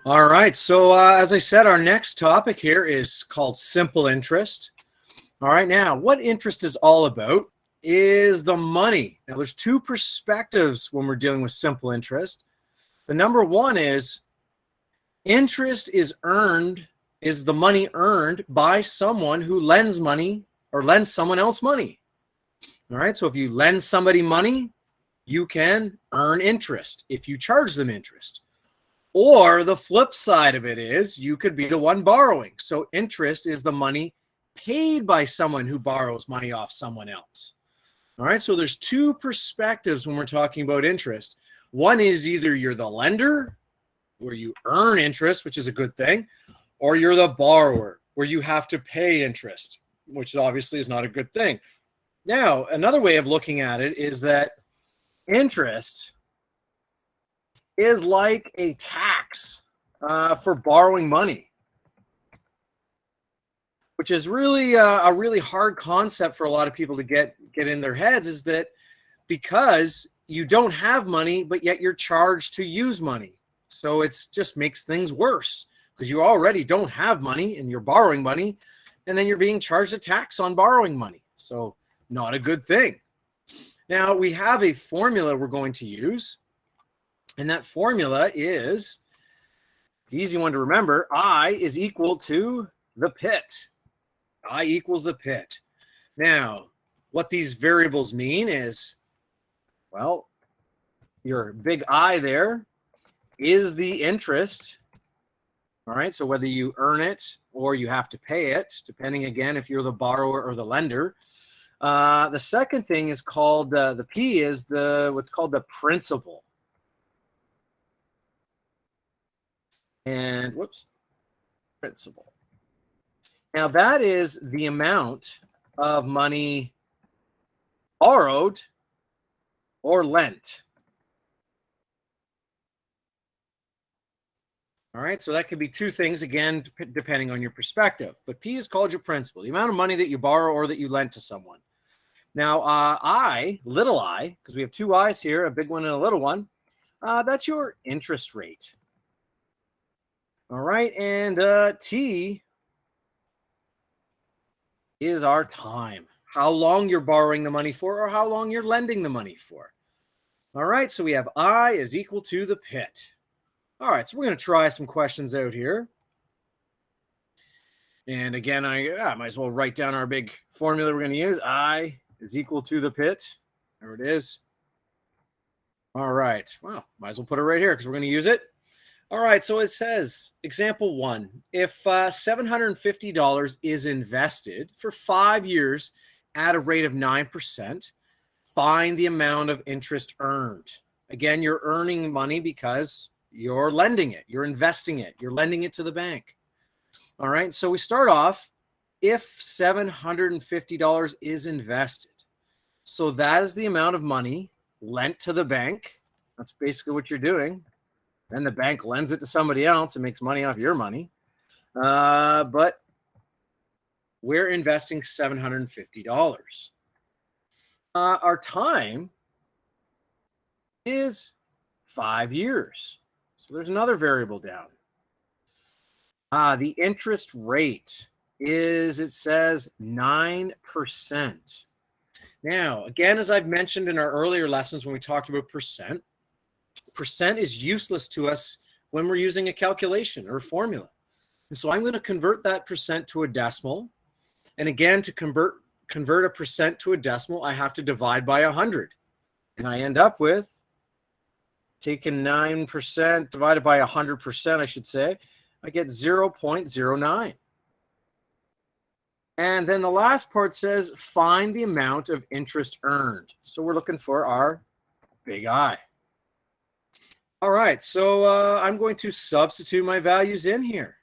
All right. So as I said, our next topic here is called simple interest. All right. Now, what interest is all about is the money. Now, there's two perspectives when we're dealing with simple interest. The number one is interest is the money earned by someone who lends money or lends someone else money. All right. So if you lend somebody money, you can earn interest if you charge them interest. Or the flip side of it is you could be the one borrowing. So interest is the money paid by someone who borrows money off someone else. All right, so there's two perspectives when we're talking about interest. One is either you're the lender, where you earn interest, which is a good thing, or you're the borrower, where you have to pay interest, which obviously is not a good thing. Now, another way of looking at it is that interest is like a tax for borrowing money, which is really a really hard concept for a lot of people to get in their heads, is that because you don't have money, but yet you're charged to use money. So it's just makes things worse because you already don't have money and you're borrowing money, and then you're being charged a tax on borrowing money. So not a good thing. Now we have a formula we're going to use. And that formula is, it's an easy one to remember. I is equal to the pit. I equals the pit. Now, what these variables mean is, well, your big I there is the interest. All right, so whether you earn it or you have to pay it, depending again if you're the borrower or the lender. The second thing is called, the P is what's called the principal. And principal. Now that is the amount of money borrowed or lent. All right, so that could be two things, again, depending on your perspective. But P is called your principal, the amount of money that you borrow or that you lent to someone. Now, I, little I, because we have two I's here, a big one and a little one, that's your interest rate. All right, and T is our time. How long you're borrowing the money for or how long you're lending the money for. All right, so we have I is equal to the pit. All right, so we're going to try some questions out here. And again, I might as well write down our big formula we're going to use. I is equal to the pit. There it is. All right, well, might as well put it right here because we're going to use it. All right, so it says, example 1, if $750 is invested for 5 years at a rate of 9%, find the amount of interest earned. Again, you're earning money because you're lending it, you're investing it, you're lending it to the bank. All right, so we start off, if $750 is invested. So that is the amount of money lent to the bank. That's basically what you're doing. Then the bank lends it to somebody else and makes money off your money. But we're investing $750. Our time is 5 years. So there's another variable down. The interest rate is, it says 9%. Now, again, as I've mentioned in our earlier lessons when we talked about percent is useless to us when we're using a calculation or a formula. And so I'm going to convert that percent to a decimal. And again, to convert a percent to a decimal, I have to divide by 100. And I end up with taking 9% divided by 100%, I should say, I get 0.09. And then the last part says, find the amount of interest earned. So we're looking for our big I. All right, so I'm going to substitute my values in here.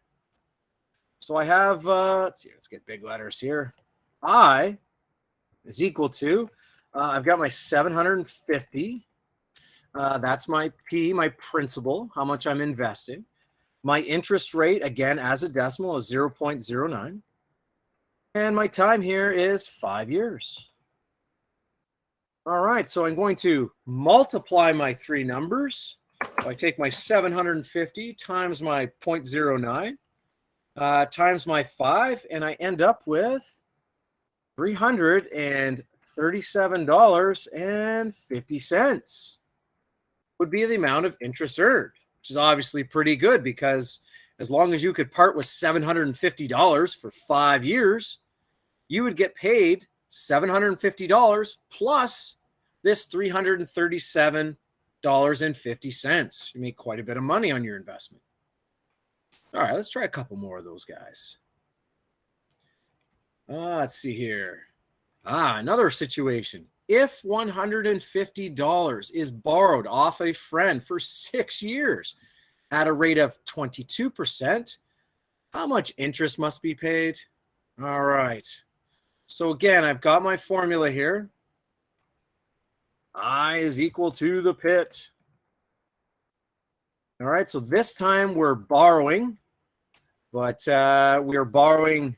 So I have, let's get big letters here. I is equal to, I've got my 750. That's my P, my principal, how much I'm investing. My interest rate, again, as a decimal, is 0.09. And my time here is 5 years. All right, so I'm going to multiply my three numbers. So I take my 750 times my 0.09 times my 5, and I end up with $337.50 would be the amount of interest earned, which is obviously pretty good because as long as you could part with $750 for 5 years, you would get paid $750 plus this $337.50. You make quite a bit of money on your investment. All right, let's try a couple more of those guys. Let's see here. Another situation. If $150 is borrowed off a friend for 6 years at a rate of 22%, how much interest must be paid? All right. So again, I've got my formula here. I is equal to the pit. All right, so this time we're borrowing, but we are borrowing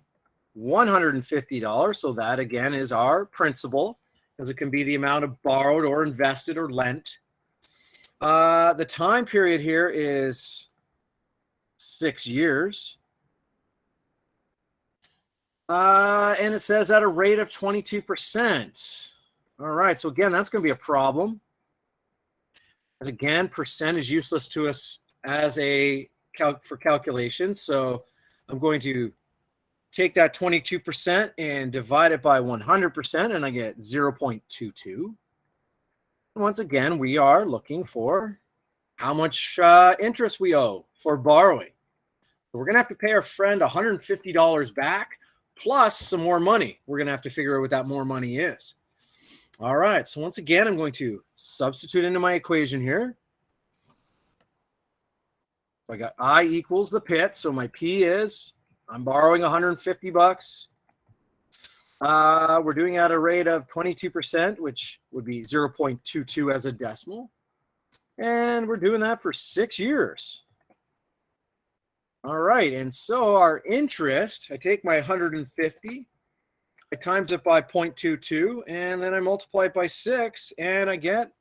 $150. So that again is our principal, because it can be the amount of borrowed or invested or lent. The time period here is 6 years. And it says at a rate of 22%. All right, so again, that's going to be a problem. As again, percent is useless to us as for calculations. So I'm going to take that 22% and divide it by 100%, and I get 0.22. Once again, we are looking for how much interest we owe for borrowing. So we're going to have to pay our friend $150 back plus some more money. We're going to have to figure out what that more money is. All right, so once again, I'm going to substitute into my equation here. I got I equals the pit, so my P is I'm borrowing $150. We're doing at a rate of 22%, which would be 0.22 as a decimal. And we're doing that for 6 years. All right, and so our interest, I take my 150, I times it by 0.22, and then I multiply it by 6, and I get,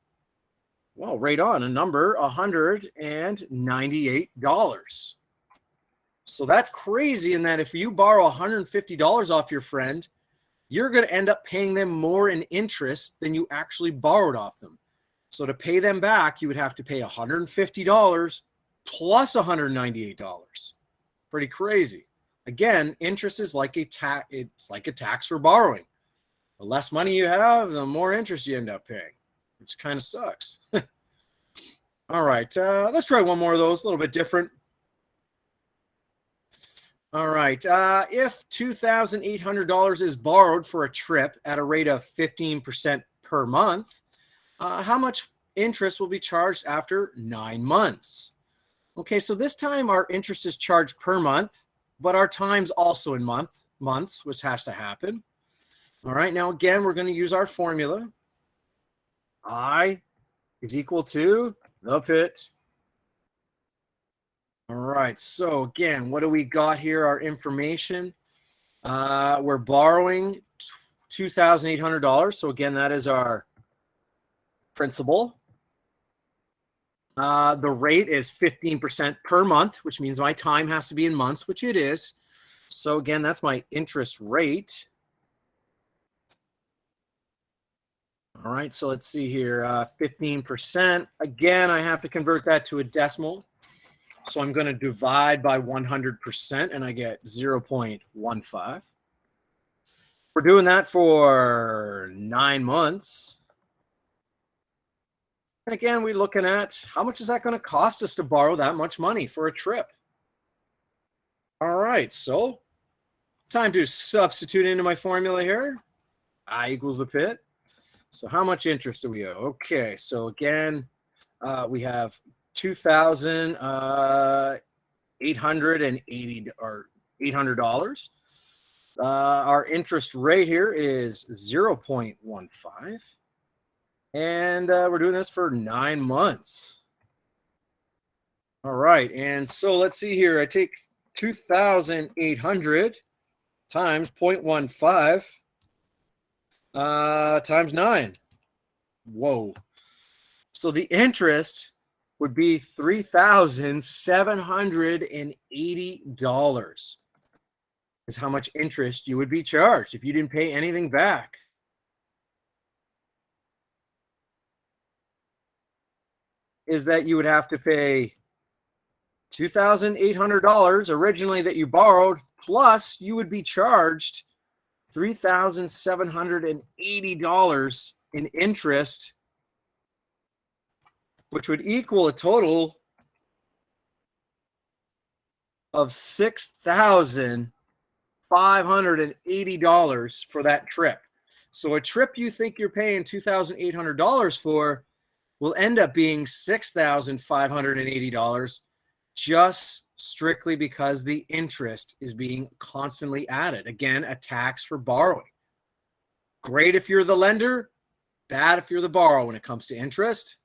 well, right on, a number, $198. So that's crazy in that if you borrow $150 off your friend, you're going to end up paying them more in interest than you actually borrowed off them. So to pay them back, you would have to pay $150 plus $198. Pretty crazy. Again, interest is like a tax. It's like a tax for borrowing. The less money you have, the more interest you end up paying, which kind of sucks. All right, let's try one more of those, a little bit different. All right, if $2,800 is borrowed for a trip at a rate of 15% per month, how much interest will be charged after 9 months? Okay, so this time our interest is charged per month, but our time's also in months, which has to happen. All right, now again, we're going to use our formula. I is equal to the pit. All right, so again, what do we got here? Our information. We're borrowing $2,800. So again, that is our principal. The rate is 15% per month, which means my time has to be in months, which it is. So again, that's my interest rate. All right, so let's see here, 15%. Again, I have to convert that to a decimal. So I'm going to divide by 100%, and I get 0.15. We're doing that for 9 months. And again, we're looking at how much is that going to cost us to borrow that much money for a trip? All right, so time to substitute into my formula here. I equals the pit. So how much interest do we owe? Okay, so again, we have $2,880 or $800. Our interest rate here is 0.15. And we're doing this for 9 months. All right, and so let's see here. I take 2,800 times 0.15 times 9. Whoa. So the interest would be $3,780 is how much interest you would be charged if you didn't pay anything back. Is that you would have to pay $2,800 originally that you borrowed, plus you would be charged $3,780 in interest, which would equal a total of $6,580 for that trip. So a trip you think you're paying $2,800 for will end up being $6,580 just strictly because the interest is being constantly added. Again, a tax for borrowing. Great if you're the lender, bad if you're the borrower when it comes to interest.